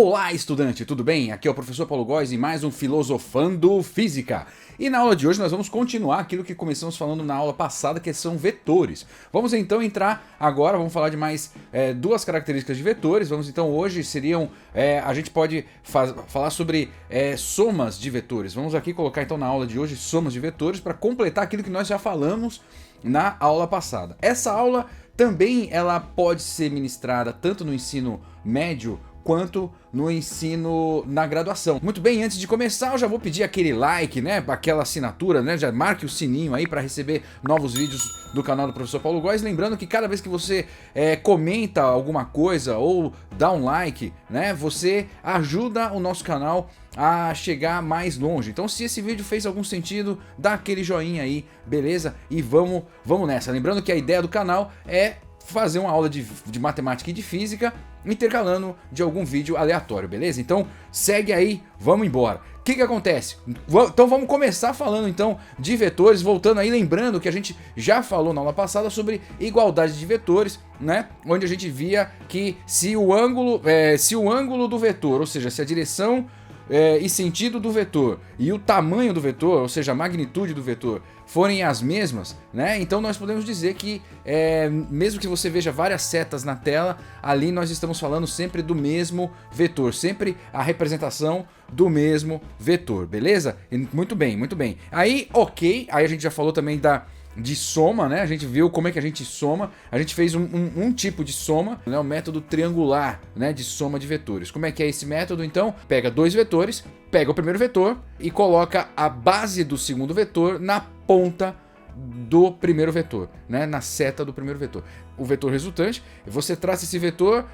Olá, estudante, tudo bem? Aqui é o professor Paulo Góes em mais um Filosofando Física. E na aula de hoje nós vamos continuar aquilo que começamos falando na aula passada, que são vetores. Vamos então entrar agora, vamos falar de mais duas características de vetores. Vamos então, hoje seriam, a gente pode falar sobre somas de vetores. Vamos aqui colocar então na aula de hoje somas de vetores para completar aquilo que nós já falamos na aula passada. Essa aula também ela pode ser ministrada tanto no ensino médio quanto no ensino na graduação. Muito bem, antes de começar eu já vou pedir aquele like, né, aquela assinatura, né, já marque o sininho aí para receber novos vídeos do canal do professor Paulo Góes. Lembrando que cada vez que você comenta alguma coisa ou dá um like, né, você ajuda o nosso canal a chegar mais longe. Então, se esse vídeo fez algum sentido, dá aquele joinha aí, beleza? E vamos nessa. Lembrando que a ideia do canal é fazer uma aula de matemática e de física intercalando de algum vídeo aleatório, beleza? Então segue aí, vamos embora. O que acontece? Então vamos começar falando então de vetores, voltando aí, lembrando que a gente já falou na aula passada sobre igualdade de vetores, né? Onde a gente via que se o ângulo do vetor, ou seja, se a direção e sentido do vetor e o tamanho do vetor, ou seja, a magnitude do vetor, forem as mesmas, né? Então nós podemos dizer que, mesmo que você veja várias setas na tela, ali nós estamos falando sempre do mesmo vetor, sempre a representação do mesmo vetor, beleza? Muito bem, muito bem. Aí, ok, aí a gente já falou também de soma, né? A gente viu como é que a gente soma. A gente fez um tipo de soma, né? O método triangular, né? De soma de vetores. Como é que é esse método? Então, pega dois vetores, pega o primeiro vetor e coloca a base do segundo vetor na ponta do primeiro vetor, né? Na seta do primeiro vetor. O vetor resultante, você traça esse vetor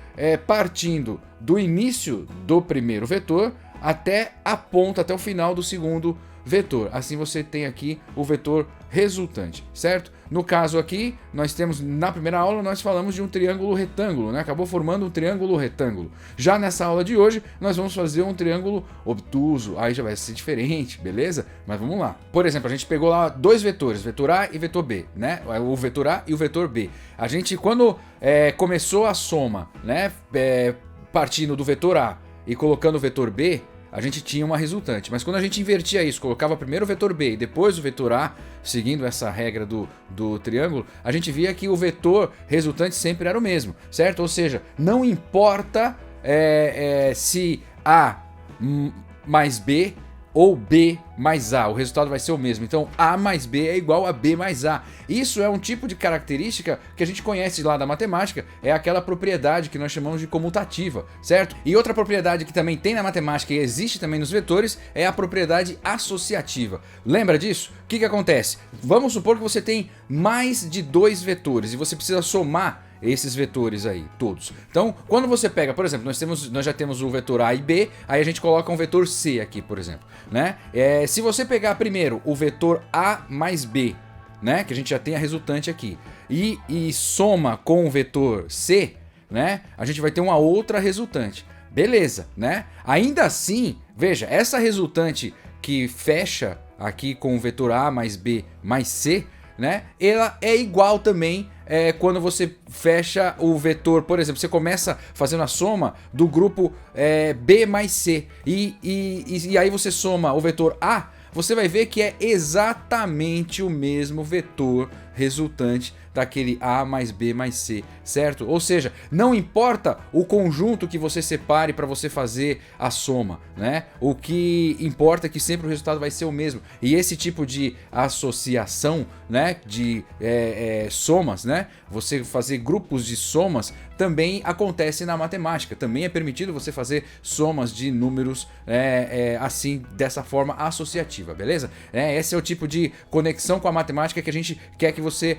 partindo do início do primeiro vetor até a ponta, até o final do segundo vetor. Assim você tem aqui o vetor resultante, certo? No caso aqui, nós temos, na primeira aula, nós falamos de um triângulo retângulo, né? Acabou formando um triângulo retângulo. Já nessa aula de hoje, nós vamos fazer um triângulo obtuso. Aí já vai ser diferente, beleza? Mas vamos lá. Por exemplo, a gente pegou lá dois vetores, vetor A e vetor B, né? O vetor A e o vetor B. A gente, quando começou a soma, né? Partindo do vetor A e colocando o vetor B, a gente tinha uma resultante, mas quando a gente invertia isso, colocava primeiro o vetor B e depois o vetor A, seguindo essa regra do triângulo, a gente via que o vetor resultante sempre era o mesmo, certo? Ou seja, não importa se A mais B ou B mais A, o resultado vai ser o mesmo. Então A mais B é igual a B mais A. Isso é um tipo de característica que a gente conhece lá da matemática, é aquela propriedade que nós chamamos de comutativa, certo? E outra propriedade que também tem na matemática e existe também nos vetores é a propriedade associativa. Lembra disso? O que acontece? Vamos supor que você tem mais de dois vetores e você precisa somar esses vetores aí, todos. Então, quando você pega, por exemplo, nós já temos o vetor A e B, aí a gente coloca um vetor C aqui, por exemplo, né? Se você pegar primeiro o vetor A mais B, né, que a gente já tem a resultante aqui, e soma com o vetor C, né, a gente vai ter uma outra resultante. Beleza, né? Ainda assim, veja, essa resultante que fecha aqui com o vetor A mais B mais C, né, ela é igual também quando você fecha o vetor, por exemplo, você começa fazendo a soma do grupo B mais C e aí você soma o vetor A, você vai ver que é exatamente o mesmo vetor resultante daquele A mais B mais C, certo? Ou seja, não importa o conjunto que você separe para você fazer a soma, né? O que importa é que sempre o resultado vai ser o mesmo. E esse tipo de associação, né, de somas, né, você fazer grupos de somas, também acontece na matemática. Também é permitido você fazer somas de números assim, dessa forma associativa, beleza? Esse é o tipo de conexão com a matemática que a gente quer que você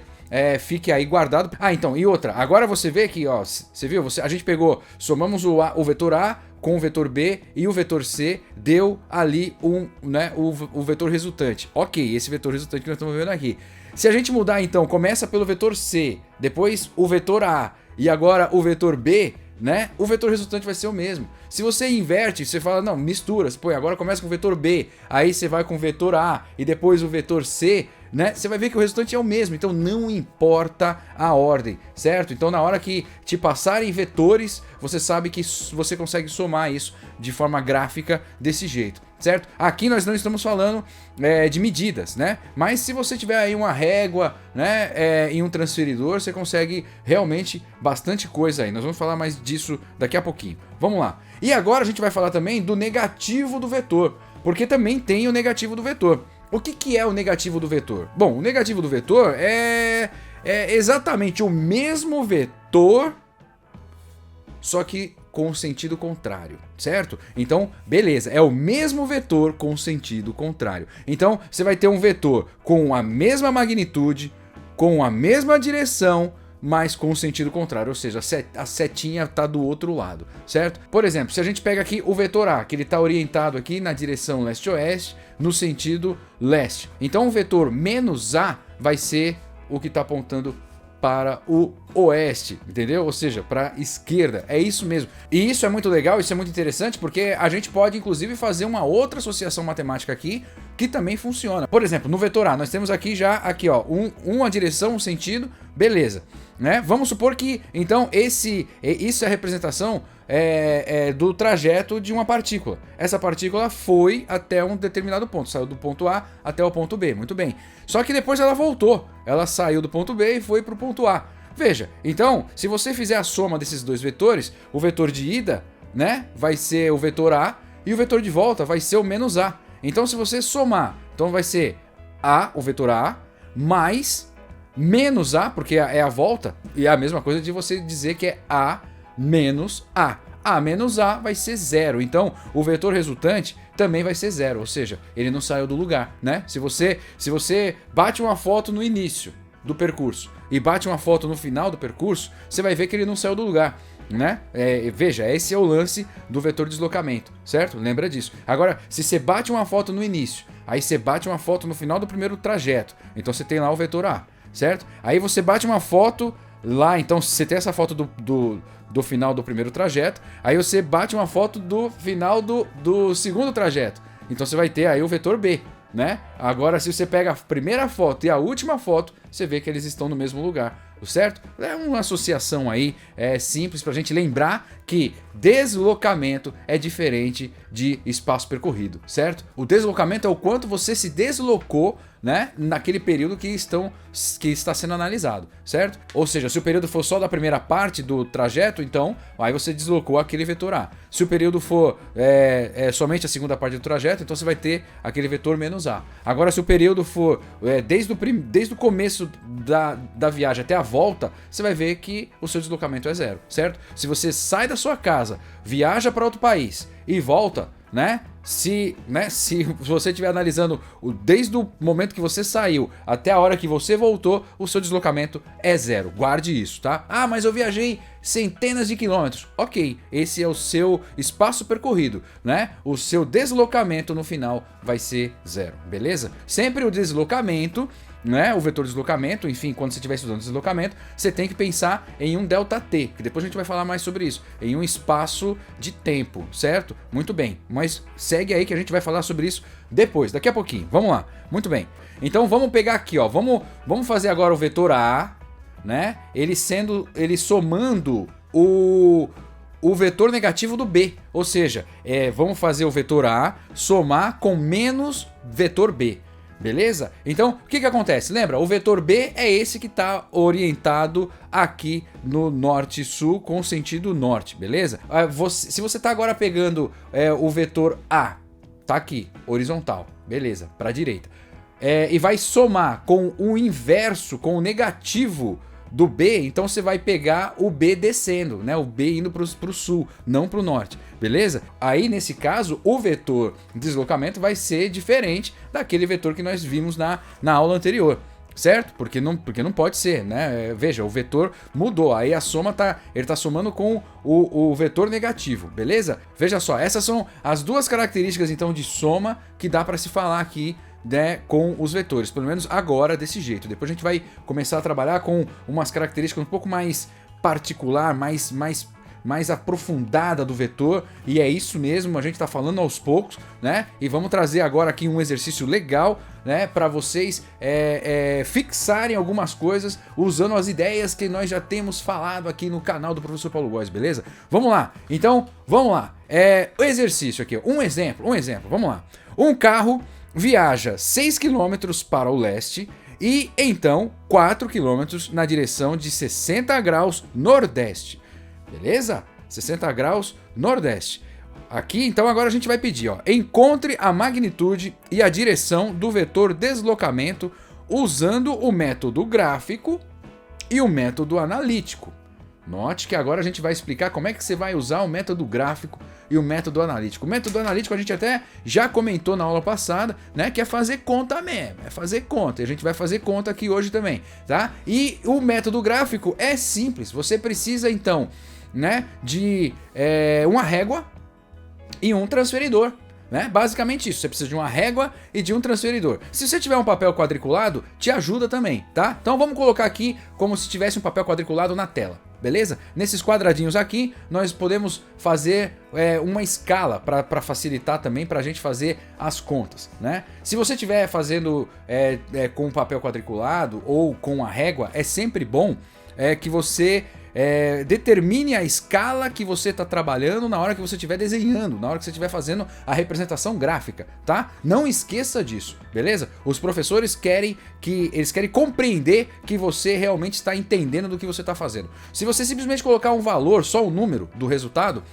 fique aí guardado. Ah, então, e outra, agora você vê que, ó, você viu? A gente pegou, somamos o vetor A com o vetor B e o vetor C, deu ali o vetor resultante. Ok, esse vetor resultante que nós estamos vendo aqui. Se a gente mudar, então, começa pelo vetor C, depois o vetor A e agora o vetor B, né? O vetor resultante vai ser o mesmo. Se você inverte, você fala, não, mistura, você põe, agora começa com o vetor B, aí você vai com o vetor A e depois o vetor C, né, você vai ver que o resultante é o mesmo, então não importa a ordem, certo? Então na hora que te passarem vetores, você sabe que você consegue somar isso de forma gráfica desse jeito, certo? Aqui nós não estamos falando de medidas, né? Mas se você tiver aí uma régua, né, em um transferidor, você consegue realmente bastante coisa aí. Nós vamos falar mais disso daqui a pouquinho. Vamos lá. E agora a gente vai falar também do negativo do vetor, porque também tem o negativo do vetor. O que é o negativo do vetor? Bom, o negativo do vetor é exatamente o mesmo vetor, só que com sentido contrário, certo? Então, beleza, é o mesmo vetor com sentido contrário. Então, você vai ter um vetor com a mesma magnitude, com a mesma direção, mas com sentido contrário, ou seja, a setinha está do outro lado, certo? Por exemplo, se a gente pega aqui o vetor A, que ele está orientado aqui na direção leste-oeste, no sentido leste. Então, o vetor menos A vai ser o que está apontando para o oeste, entendeu? Ou seja, para a esquerda. É isso mesmo. E isso é muito legal, isso é muito interessante, porque a gente pode inclusive fazer uma outra associação matemática aqui que também funciona. Por exemplo, no vetor A, nós temos aqui já ó, uma direção, um sentido, beleza, né? Vamos supor que então isso é a representação do trajeto de uma partícula. Essa partícula foi até um determinado ponto, saiu do ponto A até o ponto B, muito bem. Só que depois ela voltou, ela saiu do ponto B e foi para o ponto A. Veja, então, se você fizer a soma desses dois vetores, o vetor de ida, né, vai ser o vetor A e o vetor de volta vai ser o menos A. Então, se você somar, então vai ser A, o vetor A, mais menos A, porque é a volta, e é a mesma coisa de você dizer que é A menos A. A menos A vai ser zero, então o vetor resultante também vai ser zero, ou seja, ele não saiu do lugar, né? Se você bate uma foto no início do percurso e bate uma foto no final do percurso, você vai ver que ele não saiu do lugar, né? Veja, esse é o lance do vetor de deslocamento, certo? Lembra disso. Agora, se você bate uma foto no início, aí você bate uma foto no final do primeiro trajeto, então você tem lá o vetor A, certo? Aí você bate uma foto lá, então você tem essa foto do final do primeiro trajeto, aí você bate uma foto do final do segundo trajeto, então você vai ter aí o vetor B, né? Agora, se você pega a primeira foto e a última foto, você vê que eles estão no mesmo lugar, certo? É uma associação aí simples pra gente lembrar que deslocamento é diferente de espaço percorrido, certo? O deslocamento é o quanto você se deslocou, né, naquele período que está sendo analisado, certo? Ou seja, se o período for só da primeira parte do trajeto, então aí você deslocou aquele vetor A. Se o período for somente a segunda parte do trajeto, então você vai ter aquele vetor menos A. Agora, se o período for desde o começo da viagem até a volta, você vai ver que o seu deslocamento é zero, certo? Se você sai da sua casa, viaja para outro país e volta, né? Se você estiver analisando desde o momento que você saiu até a hora que você voltou, o seu deslocamento é zero. Guarde isso, tá? Ah, mas eu viajei centenas de quilômetros. Ok, esse é o seu espaço percorrido, né? O seu deslocamento no final vai ser zero, beleza? Sempre o deslocamento, né, o vetor de deslocamento, enfim, quando você estiver estudando deslocamento, você tem que pensar em um ΔT, que depois a gente vai falar mais sobre isso, em um espaço de tempo, certo? Muito bem, mas segue aí que a gente vai falar sobre isso depois, daqui a pouquinho. Vamos lá, muito bem. Então vamos pegar aqui, ó, vamos fazer agora o vetor A, né, ele somando o vetor negativo do B, ou seja, vamos fazer o vetor A somar com menos vetor B. Beleza? Então, o que acontece? Lembra, o vetor B é esse que está orientado aqui no norte-sul com sentido norte, beleza? Se você está agora pegando o vetor A, tá aqui, horizontal, beleza, para a direita, e vai somar com o inverso, com o negativo do B, então você vai pegar o B descendo, né? O B indo para o sul, não para o norte, beleza? Aí nesse caso o vetor de deslocamento vai ser diferente daquele vetor que nós vimos na aula anterior, certo? Porque não pode ser, né? Veja, o vetor mudou, aí a soma ele tá somando com o vetor negativo, beleza? Veja só, essas são as duas características então de soma que dá para se falar aqui, né, com os vetores, pelo menos agora desse jeito. Depois a gente vai começar a trabalhar com umas características um pouco mais particular, mais mais aprofundada do vetor, e é isso mesmo, a gente está falando aos poucos, né? E vamos trazer agora aqui um exercício legal, né, para vocês fixarem algumas coisas usando as ideias que nós já temos falado aqui no canal do Professor Paulo Góes, beleza? Vamos lá, então, vamos lá. O exercício aqui, um exemplo, vamos lá. Um carro viaja 6 km para o leste e então 4 km na direção de 60 graus nordeste, beleza? 60 graus nordeste. Aqui, então, agora a gente vai pedir, ó, encontre a magnitude e a direção do vetor deslocamento usando o método gráfico e o método analítico. Note que agora a gente vai explicar como é que você vai usar o método gráfico e o método analítico. O método analítico a gente até já comentou na aula passada, né, que é fazer conta mesmo, é fazer conta. E a gente vai fazer conta aqui hoje também, tá? E o método gráfico é simples, você precisa então, né, de uma régua e um transferidor, né? Basicamente isso, você precisa de uma régua e de um transferidor. Se você tiver um papel quadriculado, te ajuda também, tá? Então vamos colocar aqui como se tivesse um papel quadriculado na tela, beleza? Nesses quadradinhos aqui, nós podemos fazer uma escala para facilitar também para a gente fazer as contas, né? Se você estiver fazendo com papel quadriculado ou com a régua, é sempre bom que você determine a escala que você está trabalhando na hora que você estiver desenhando, na hora que você estiver fazendo a representação gráfica, tá? Não esqueça disso, beleza? Os professores querem compreender que você realmente está entendendo do que você está fazendo. Se você simplesmente colocar um valor, só o número do resultado,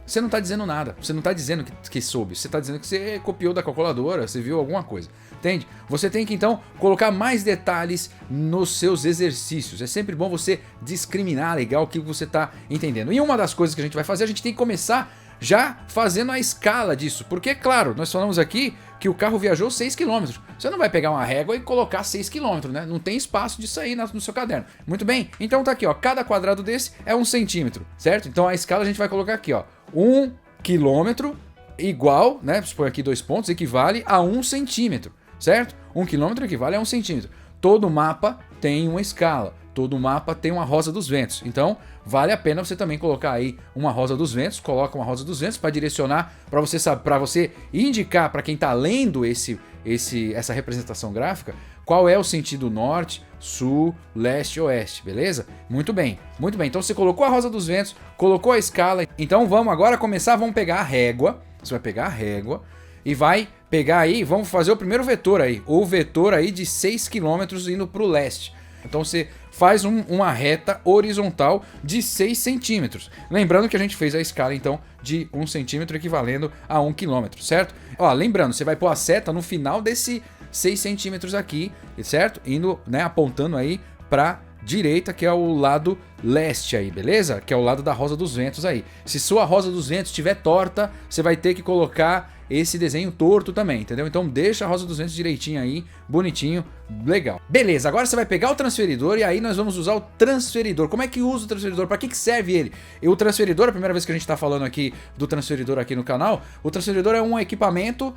você não está dizendo nada, você não está dizendo que soube, você está dizendo que você copiou da calculadora, você viu alguma coisa, entende? Você tem que então colocar mais detalhes nos seus exercícios, é sempre bom você discriminar legal o que você está entendendo. E uma das coisas que a gente vai fazer, a gente tem que começar já fazendo a escala disso, porque claro, nós falamos aqui que o carro viajou 6 km, você não vai pegar uma régua e colocar 6 km, né? Não tem espaço disso aí no seu caderno. Muito bem, então tá aqui, ó, cada quadrado desse é 1 centímetro, certo? Então a escala a gente vai colocar aqui, ó, 1 quilômetro igual, né? Põe aqui 2 pontos, equivale a 1 centímetro, certo? 1 quilômetro equivale a 1 centímetro. Todo mapa tem uma escala, todo mapa tem uma rosa dos ventos. Então, vale a pena você também colocar aí uma rosa dos ventos, coloca uma rosa dos ventos para direcionar, para você saber, para você indicar para quem está lendo essa representação gráfica, qual é o sentido norte, sul, leste, oeste, beleza? Muito bem, muito bem. Então você colocou a rosa dos ventos, colocou a escala. Então vamos agora começar, vamos pegar a régua. Você vai pegar a régua e vai pegar aí, vamos fazer o primeiro vetor aí, o vetor aí de 6 km indo para o leste. Então você faz uma reta horizontal de 6 centímetros. Lembrando que a gente fez a escala então de 1 centímetro equivalendo a 1 quilômetro, certo? Ó, lembrando, você vai pôr a seta no final desse 6 centímetros aqui, certo? Indo, né, apontando aí para direita, que é o lado leste aí, beleza? Que é o lado da rosa dos ventos aí. Se sua rosa dos ventos estiver torta, você vai ter que colocar esse desenho torto também, entendeu? Então deixa a rosa dos ventos direitinho aí, bonitinho, legal. Beleza, agora você vai pegar o transferidor e aí nós vamos usar o transferidor. Como é que usa o transferidor? Para que serve ele? E o transferidor, a primeira vez que a gente está falando aqui do transferidor aqui no canal, o transferidor é um equipamento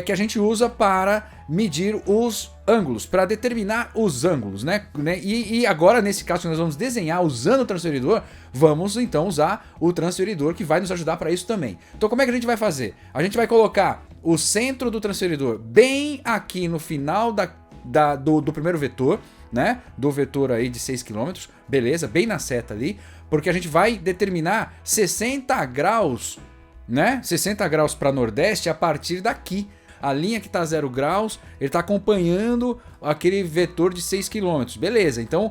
que a gente usa para medir os ângulos, para determinar os ângulos, né? E agora, nesse caso que nós vamos desenhar usando o transferidor, vamos então usar o transferidor que vai nos ajudar para isso também. Então como é que a gente vai fazer? A gente vai colocar o centro do transferidor bem aqui no final do primeiro vetor, né? Do vetor aí de 6 km, beleza? Bem na seta ali, porque a gente vai determinar 60 graus, né? 60 graus para nordeste a partir daqui. A linha que está 0 graus, ele está acompanhando aquele vetor de 6 km. Beleza, então,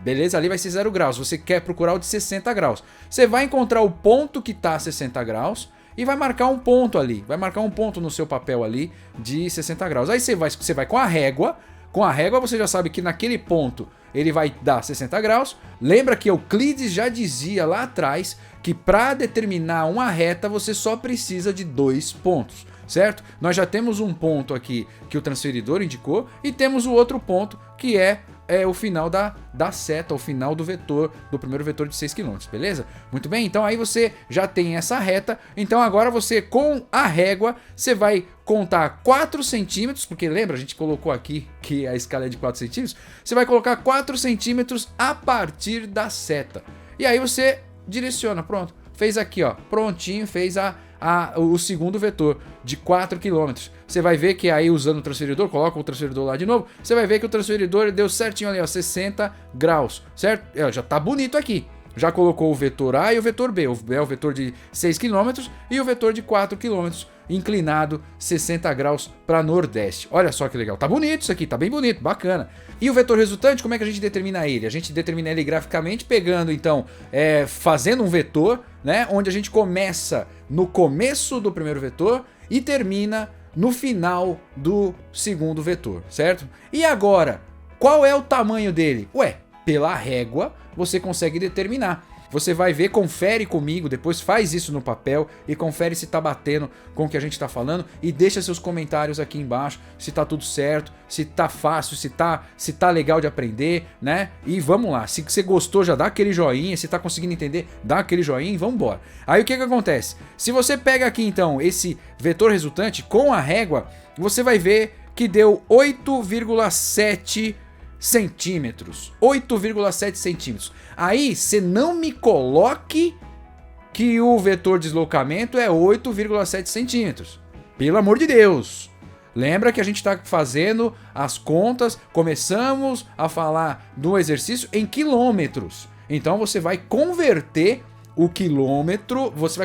beleza, ali vai ser 0 graus. Você quer procurar o de 60 graus. Você vai encontrar o ponto que está a 60 graus e vai marcar um ponto ali. Vai marcar um ponto no seu papel ali de 60 graus. Aí você vai com a régua. Com a régua você já sabe que naquele ponto ele vai dar 60 graus. Lembra que Euclides já dizia lá atrás que para determinar uma reta você só precisa de 2 pontos. Certo? Nós já temos um ponto aqui que o transferidor indicou e temos o outro ponto que é o final da seta, o final do vetor, do primeiro vetor de 6 km, beleza? Muito bem, então aí você já tem essa reta, então agora você com a régua, você vai contar 4 centímetros, porque lembra, a gente colocou aqui que a escala é de 4 centímetros, você vai colocar 4 centímetros a partir da seta, e aí você direciona, pronto. fez aqui, ó, prontinho, fez o segundo vetor de 4 km. Você vai ver que aí usando o transferidor, coloca o transferidor lá de novo, você vai ver que o transferidor deu certinho ali, ó, 60 graus, certo? Já tá bonito aqui. Já colocou o vetor A e o vetor B, o vetor de 6 km e o vetor de 4 km, inclinado 60 graus para nordeste. Olha só que legal, tá bonito isso aqui, tá bem bonito, bacana. E o vetor resultante, como é que a gente determina ele? A gente determina ele graficamente pegando, então, fazendo um vetor, né, onde a gente começa no começo do primeiro vetor e termina no final do segundo vetor, certo? E agora, qual é o tamanho dele? Ué, pela régua você consegue determinar. Você vai ver, confere comigo, depois faz isso no papel e confere se tá batendo com o que a gente tá falando e deixa seus comentários aqui embaixo, se tá tudo certo, se tá fácil, se tá legal de aprender, né? E vamos lá, se você gostou já dá aquele joinha, se tá conseguindo entender, dá aquele joinha e vamos embora. Aí o que acontece? Se você pega aqui então esse vetor resultante com a régua, você vai ver que deu 8,7 centímetros. 8,7 centímetros. Aí, você não me coloque que o vetor de deslocamento é 8,7 centímetros. Pelo amor de Deus. Lembra que a gente está fazendo as contas, começamos a falar do exercício em quilômetros. Então, você vai converter o quilômetro, você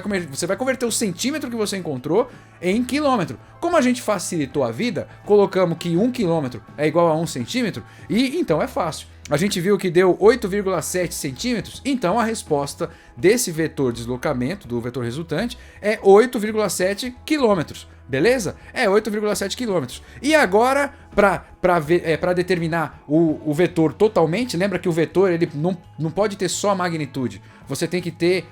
vai converter o centímetro que você encontrou em quilômetro. Como a gente facilitou a vida, colocamos que 1 quilômetro é igual a 1 centímetro e então é fácil. A gente viu que deu 8,7 centímetros, então a resposta desse vetor de deslocamento, do vetor resultante, é 8,7 quilômetros. Beleza? É 8,7 quilômetros. E agora, para determinar o vetor totalmente, lembra que o vetor ele não pode ter só a magnitude. Você tem que ter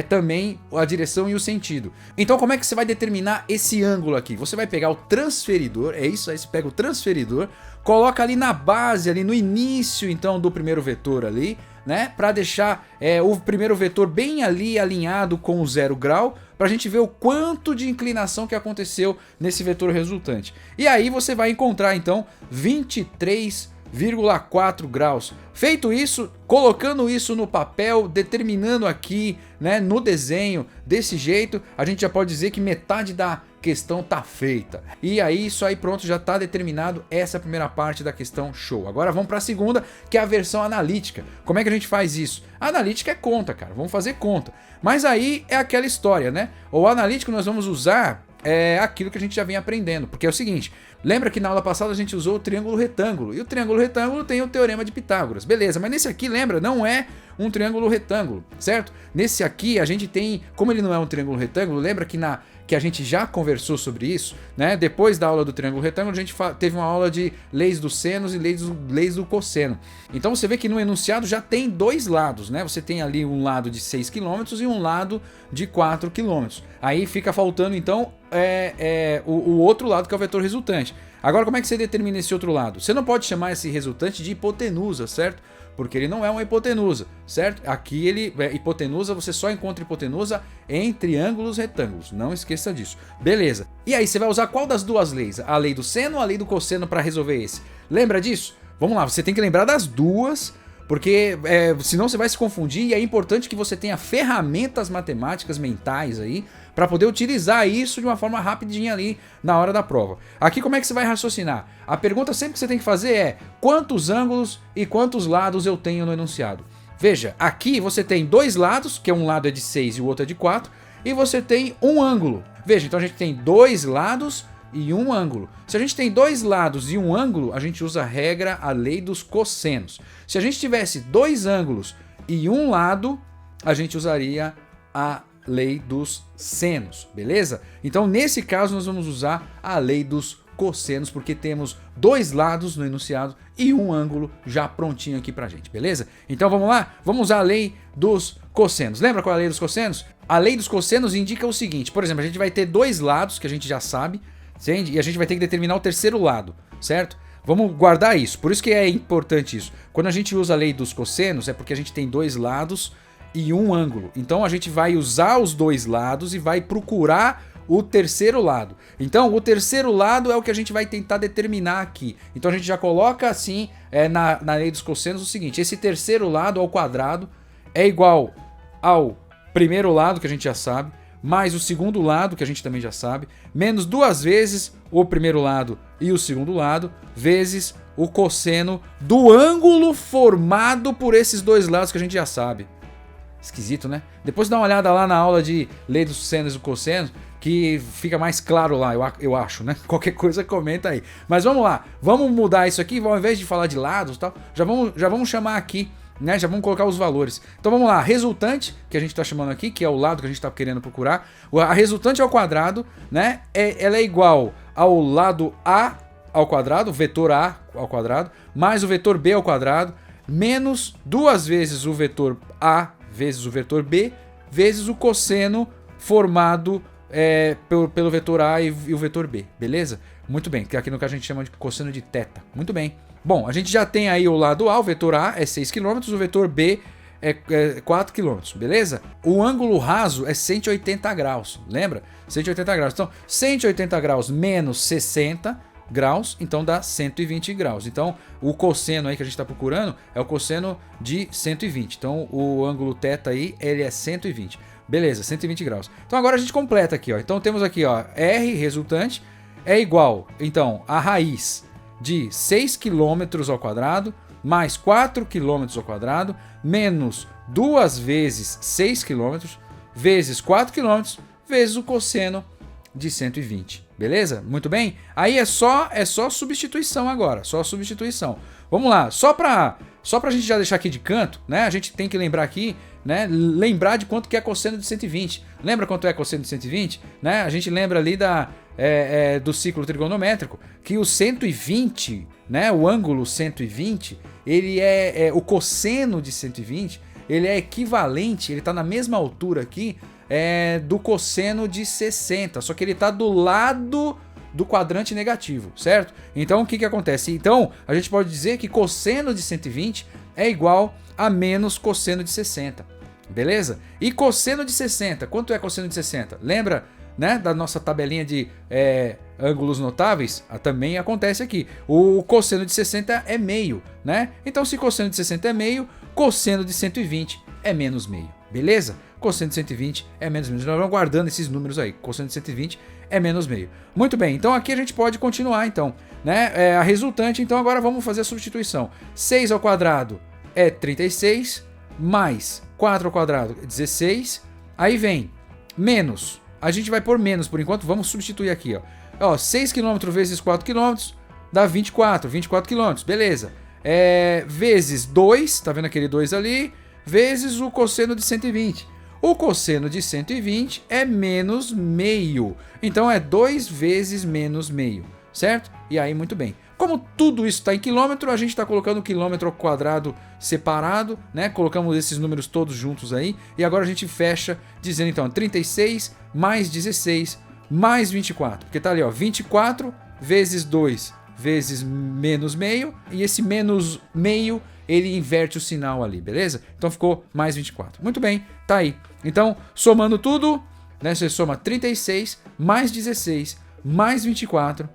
também a direção e o sentido. Então como é que você vai determinar esse ângulo aqui? Você vai pegar o transferidor, é isso aí, você pega o transferidor, coloca ali na base, ali no início então do primeiro vetor ali, né? Para deixar o primeiro vetor bem ali alinhado com o 0 grau, para a gente ver o quanto de inclinação que aconteceu nesse vetor resultante. E aí você vai encontrar então 23,4 graus. Feito isso, colocando isso no papel, determinando aqui, né, no desenho, desse jeito, a gente já pode dizer que metade da questão tá feita. E aí isso aí pronto, já tá determinado essa primeira parte da questão, show. Agora vamos para a segunda, que é a versão analítica. Como é que a gente faz isso? A analítica é conta, cara, vamos fazer conta. Mas aí é aquela história, né? O analítico nós vamos usar aquilo que a gente já vem aprendendo, porque é o seguinte, lembra que na aula passada a gente usou o triângulo retângulo, e o triângulo retângulo tem o teorema de Pitágoras, beleza, mas nesse aqui, lembra, não é um triângulo retângulo, certo? Nesse aqui a gente tem, como ele não é um triângulo retângulo, lembra que a gente já conversou sobre isso, né? Depois da aula do triângulo retângulo, a gente teve uma aula de leis dos senos e leis do cosseno. Então você vê que no enunciado já tem dois lados, né? Você tem ali um lado de 6 km e um lado de 4 km. Aí fica faltando então o outro lado, que é o vetor resultante. Agora como é que você determina esse outro lado? Você não pode chamar esse resultante de hipotenusa, certo? Porque ele não é uma hipotenusa, certo? Aqui hipotenusa, você só encontra hipotenusa em triângulos retângulos, não esqueça disso. Beleza. E aí você vai usar qual das duas leis? A lei do seno ou a lei do cosseno para resolver esse? Lembra disso? Vamos lá, você tem que lembrar das duas, porque senão você vai se confundir e é importante que você tenha ferramentas matemáticas mentais aí para poder utilizar isso de uma forma rapidinha ali na hora da prova. Aqui como é que você vai raciocinar? A pergunta sempre que você tem que fazer é quantos ângulos e quantos lados eu tenho no enunciado? Veja, aqui você tem dois lados, que um lado é de 6 e o outro é de 4, e você tem um ângulo. Veja, então a gente tem dois lados e um ângulo. Se a gente tem dois lados e um ângulo, a gente usa a regra, a lei dos cossenos. Se a gente tivesse dois ângulos e um lado, a gente usaria a lei dos senos, beleza? Então nesse caso nós vamos usar a lei dos cossenos, porque temos dois lados no enunciado e um ângulo já prontinho aqui pra gente, beleza? Então vamos lá? Vamos usar a lei dos cossenos. Lembra qual é a lei dos cossenos? A lei dos cossenos indica o seguinte, por exemplo, a gente vai ter dois lados, que a gente já sabe, entende? E a gente vai ter que determinar o terceiro lado, certo? Vamos guardar isso, por isso que é importante isso. Quando a gente usa a lei dos cossenos, é porque a gente tem dois lados e um ângulo. Então a gente vai usar os dois lados e vai procurar o terceiro lado. Então o terceiro lado é o que a gente vai tentar determinar aqui. Então a gente já coloca assim na lei dos cossenos o seguinte, esse terceiro lado ao quadrado é igual ao primeiro lado, que a gente já sabe, mais o segundo lado, que a gente também já sabe, menos 2 vezes o primeiro lado e o segundo lado, vezes o cosseno do ângulo formado por esses dois lados que a gente já sabe. Esquisito, né? Depois dá uma olhada lá na aula de lei dos senos e cossenos, que fica mais claro lá, eu acho, né? Qualquer coisa comenta aí. Mas vamos lá, vamos mudar isso aqui, ao invés de falar de lados e tal, já vamos chamar aqui, né? Já vamos colocar os valores. Então vamos lá, resultante, que a gente está chamando aqui, que é o lado que a gente está querendo procurar. A resultante ao quadrado, né? Ela é igual ao lado A ao quadrado, vetor A ao quadrado, mais o vetor B ao quadrado, menos 2 vezes o vetor A vezes o vetor B, vezes o cosseno formado pelo vetor A e o vetor B, beleza? Muito bem, que aqui no caso a gente chama de cosseno de θ. Muito bem. Bom, a gente já tem aí o lado A, o vetor A é 6 km, o vetor B é 4 km, beleza? O ângulo raso é 180 graus, lembra? 180 graus. Então, 180 graus menos 60 graus, então dá 120 graus. Então, o cosseno aí que a gente está procurando é o cosseno de 120. Então, o ângulo θ aí, ele é 120. Beleza, 120 graus. Então, agora a gente completa aqui, ó. Então, temos aqui, ó, R resultante é igual, então, a raiz de 6 km ao quadrado mais 4 km ao quadrado menos 2 vezes 6 km vezes 4 km vezes o cosseno de 120. Beleza? Muito bem? Aí é só substituição agora, só substituição. Vamos lá, só pra gente já deixar aqui de canto, né? A gente tem que lembrar aqui, né? Lembrar de quanto que é cosseno de 120. Lembra quanto é cosseno de 120? Né? A gente lembra ali do ciclo trigonométrico que o 120, né? O ângulo 120, ele o cosseno de 120, ele é equivalente, ele está na mesma altura aqui do cosseno de 60, só que ele está do lado do quadrante negativo, certo? Então o que acontece? Então a gente pode dizer que cosseno de 120 é igual a menos cosseno de 60, beleza? E cosseno de 60, quanto é cosseno de 60? Lembra, né, da nossa tabelinha de ângulos notáveis? Também acontece aqui. O cosseno de 60 é meio, né? Então se cosseno de 60 é meio, cosseno de 120 é menos meio, beleza? Cosseno de 120 é menos meio. Nós vamos guardando esses números aí. Cosseno de 120 é menos meio. Muito bem, então aqui a gente pode continuar, então, né? A resultante, então agora vamos fazer a substituição. 6 ao quadrado é 36, mais 4 ao quadrado é 16. Aí vem menos. A gente vai pôr menos por enquanto, vamos substituir aqui, ó. 6 km vezes 4 km dá 24 km, beleza. Vezes 2, tá vendo aquele 2 ali? Vezes o cosseno de 120. O cosseno de 120 é menos meio. Então é 2 vezes menos meio, certo? E aí, muito bem. Como tudo isso está em quilômetro, a gente está colocando o quilômetro ao quadrado separado, né? Colocamos esses números todos juntos aí. E agora a gente fecha dizendo, então, 36 mais 16 mais 24. Porque tá ali, ó, 24 vezes 2 vezes menos meio. E esse menos meio, ele inverte o sinal ali, beleza? Então ficou mais 24. Muito bem, tá aí. Então, somando tudo, né, você soma 36 mais 16 mais 24,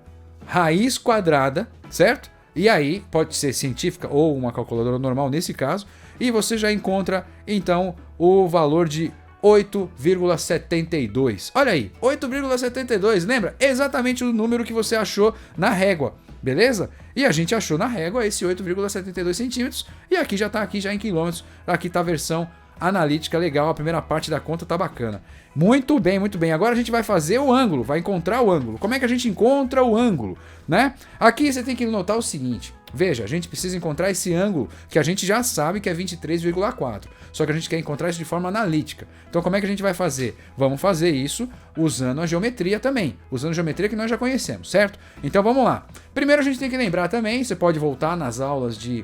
raiz quadrada, certo? E aí, pode ser científica ou uma calculadora normal nesse caso, e você já encontra, então, o valor de 8,72. Olha aí, 8,72, lembra? Exatamente o número que você achou na régua. Beleza? E a gente achou na régua esse 8,72 centímetros. E aqui já está aqui já em quilômetros. Aqui está a versão analítica legal. A primeira parte da conta tá bacana. Muito bem, muito bem. Agora a gente vai fazer o ângulo. Vai encontrar o ângulo. Como é que a gente encontra o ângulo? Né? Aqui você tem que notar o seguinte. Veja, a gente precisa encontrar esse ângulo que a gente já sabe que é 23,4. Só que a gente quer encontrar isso de forma analítica. Então como é que a gente vai fazer? Vamos fazer isso usando a geometria também. Usando a geometria que nós já conhecemos, certo? Então vamos lá. Primeiro a gente tem que lembrar também, você pode voltar nas aulas de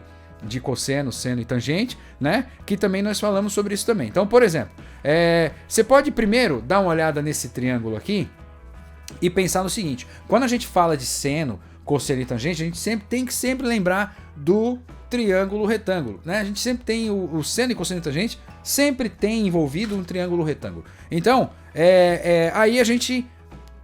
cosseno, seno e tangente, né? Que também nós falamos sobre isso também. Então, por exemplo, você pode primeiro dar uma olhada nesse triângulo aqui e pensar no seguinte. Quando a gente fala de seno, cosseno e tangente, a gente tem que sempre lembrar do triângulo retângulo, né? A gente sempre tem o seno e cosseno e tangente, sempre tem envolvido um triângulo retângulo. Então, aí a gente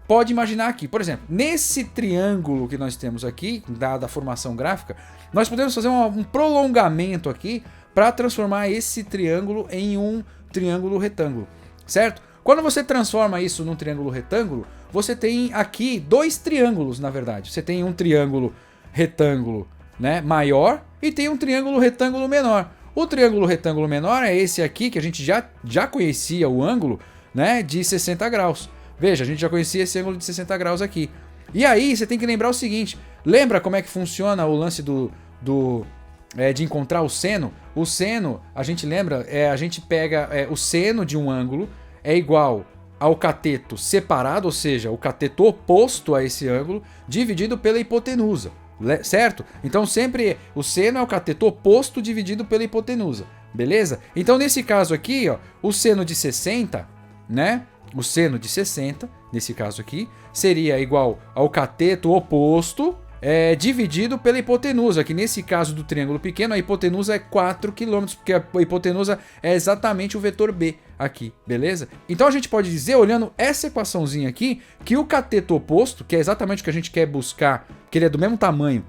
pode imaginar aqui, por exemplo, nesse triângulo que nós temos aqui, dada a formação gráfica, nós podemos fazer um prolongamento aqui para transformar esse triângulo em um triângulo retângulo. certo? Quando você transforma isso num triângulo retângulo, você tem aqui dois triângulos, na verdade. Você tem um triângulo retângulo, né, maior e tem um triângulo retângulo menor. O triângulo retângulo menor é esse aqui, que a gente já conhecia o ângulo, né, de 60 graus. Veja, a gente já conhecia esse ângulo de 60 graus aqui. E aí você tem que lembrar o seguinte, lembra como é que funciona o lance de encontrar o seno? O seno, a gente lembra, a gente pega o seno de um ângulo, é igual ao cateto separado, ou seja, o cateto oposto a esse ângulo, dividido pela hipotenusa, certo? Então sempre o seno é o cateto oposto dividido pela hipotenusa, beleza? Então nesse caso aqui, ó, o seno de 60, né? O seno de 60, nesse caso aqui, seria igual ao cateto oposto dividido pela hipotenusa, que nesse caso do triângulo pequeno, a hipotenusa é 4 km, porque a hipotenusa é exatamente o vetor B aqui, beleza? Então a gente pode dizer, olhando essa equaçãozinha aqui, que o cateto oposto, que é exatamente o que a gente quer buscar, que ele é do mesmo tamanho,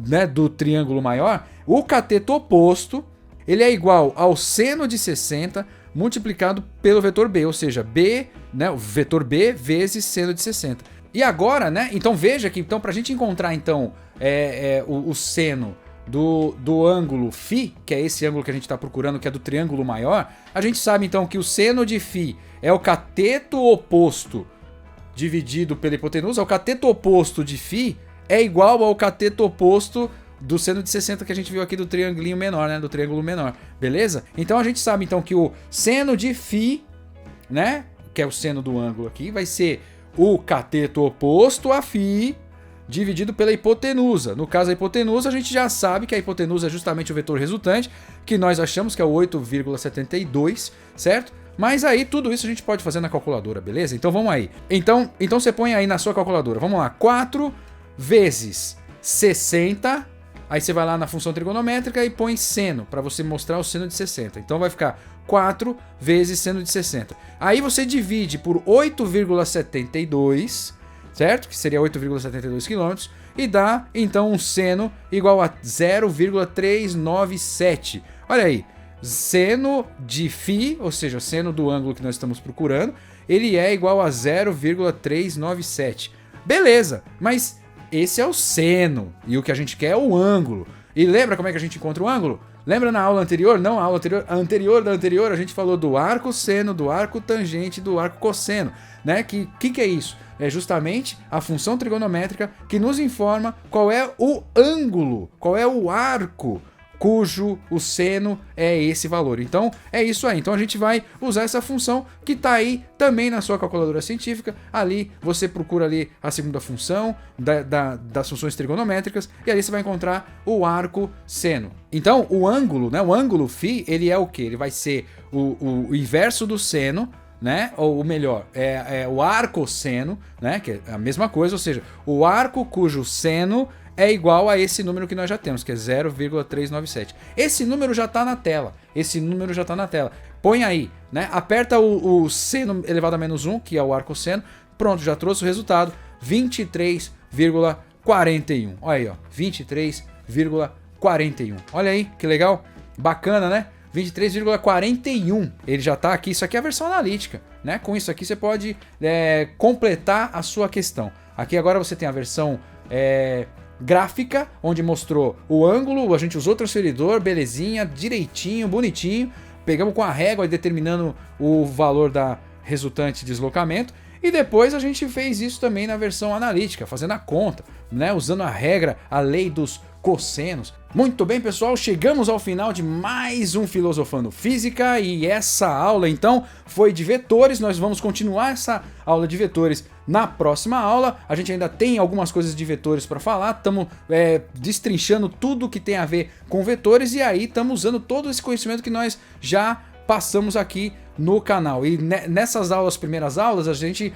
né, do triângulo maior, o cateto oposto, ele é igual ao seno de 60 multiplicado pelo vetor B, ou seja, B, né, o vetor B vezes seno de 60. E agora, né, então veja que então, para a gente encontrar então o seno do ângulo φ, que é esse ângulo que a gente está procurando, que é do triângulo maior, a gente sabe então que o seno de φ é o cateto oposto dividido pela hipotenusa. O cateto oposto de φ é igual ao cateto oposto do seno de 60 que a gente viu aqui do triangulinho menor, né, do triângulo menor, beleza? Então a gente sabe então que o seno de φ, né, que é o seno do ângulo aqui, vai ser o cateto oposto a φ dividido pela hipotenusa. No caso, a hipotenusa, a gente já sabe que a hipotenusa é justamente o vetor resultante, que nós achamos que é o 8,72, certo? Mas aí tudo isso a gente pode fazer na calculadora, beleza? Então vamos aí. Então você põe aí na sua calculadora. Vamos lá, 4 vezes 60, aí você vai lá na função trigonométrica e põe seno, para você mostrar o seno de 60. Então vai ficar 4 vezes seno de 60. Aí você divide por 8,72, certo? Que seria 8,72 km, e dá então um seno igual a 0,397. Olha aí, seno de φ, ou seja, o seno do ângulo que nós estamos procurando, ele é igual a 0,397. Beleza, mas esse é o seno, e o que a gente quer é o ângulo. E lembra como é que a gente encontra o ângulo? Lembra na aula anterior? Não, a aula anterior, a anterior a gente falou do arco seno, do arco tangente, do arco cosseno, né? Que é isso? É justamente a função trigonométrica que nos informa qual é o ângulo, qual é o arco cujo o seno é esse valor. Então é isso aí. Então a gente vai usar essa função que está aí também na sua calculadora científica. Ali você procura ali a segunda função das funções trigonométricas e ali você vai encontrar o arco seno. Então o ângulo, né? O ângulo φ, ele é o que? Ele vai ser o inverso do seno, né? Ou melhor, é o arco seno, né? Que é a mesma coisa, ou seja, o arco cujo seno é igual a esse número que nós já temos, que é 0,397. Esse número já está na tela. Põe aí, né? Aperta o seno elevado a menos 1, que é o arco seno. Pronto, já trouxe o resultado, 23,41. Olha aí, ó, 23,41. Olha aí, que legal. Bacana, né? 23,41. Ele já está aqui. Isso aqui é a versão analítica, né? Com isso aqui você pode completar a sua questão. Aqui agora você tem a versão gráfica, onde mostrou o ângulo, a gente usou o transferidor, belezinha, direitinho, bonitinho. Pegamos com a régua determinando o valor da resultante deslocamento. E depois a gente fez isso também na versão analítica, fazendo a conta, né? Usando a regra, a lei dos cossenos. Muito bem, pessoal, chegamos ao final de mais um Filosofando Física e essa aula então foi de vetores. Nós vamos continuar essa aula de vetores na próxima aula. A gente ainda tem algumas coisas de vetores para falar, estamos destrinchando tudo que tem a ver com vetores e aí estamos usando todo esse conhecimento que nós já passamos aqui no canal. E nessas aulas, primeiras aulas, a gente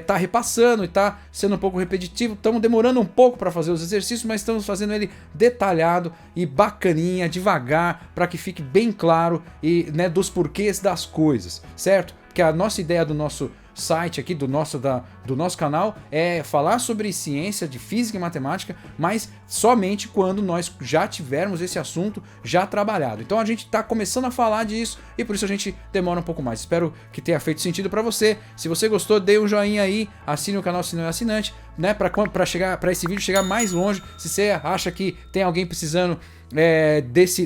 tá repassando e tá sendo um pouco repetitivo. Estamos demorando um pouco para fazer os exercícios, mas estamos fazendo ele detalhado e bacaninha, devagar, para que fique bem claro e, né, dos porquês das coisas, certo? Que a nossa ideia do nosso site aqui, do nosso canal é falar sobre ciência de física e matemática, mas somente quando nós já tivermos esse assunto já trabalhado. Então a gente está começando a falar disso e por isso a gente demora um pouco mais. Espero que tenha feito sentido para você. Se você gostou, dê um joinha aí, assine o canal se não é assinante, né, para esse vídeo chegar mais longe. Se você acha que tem alguém precisando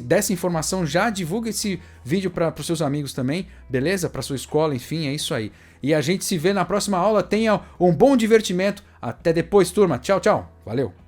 dessa informação, já divulga esse vídeo para os seus amigos também, beleza? Para sua escola, enfim, é isso aí. E a gente se vê na próxima aula. Tenha um bom divertimento. Até depois, turma. Tchau, tchau. Valeu.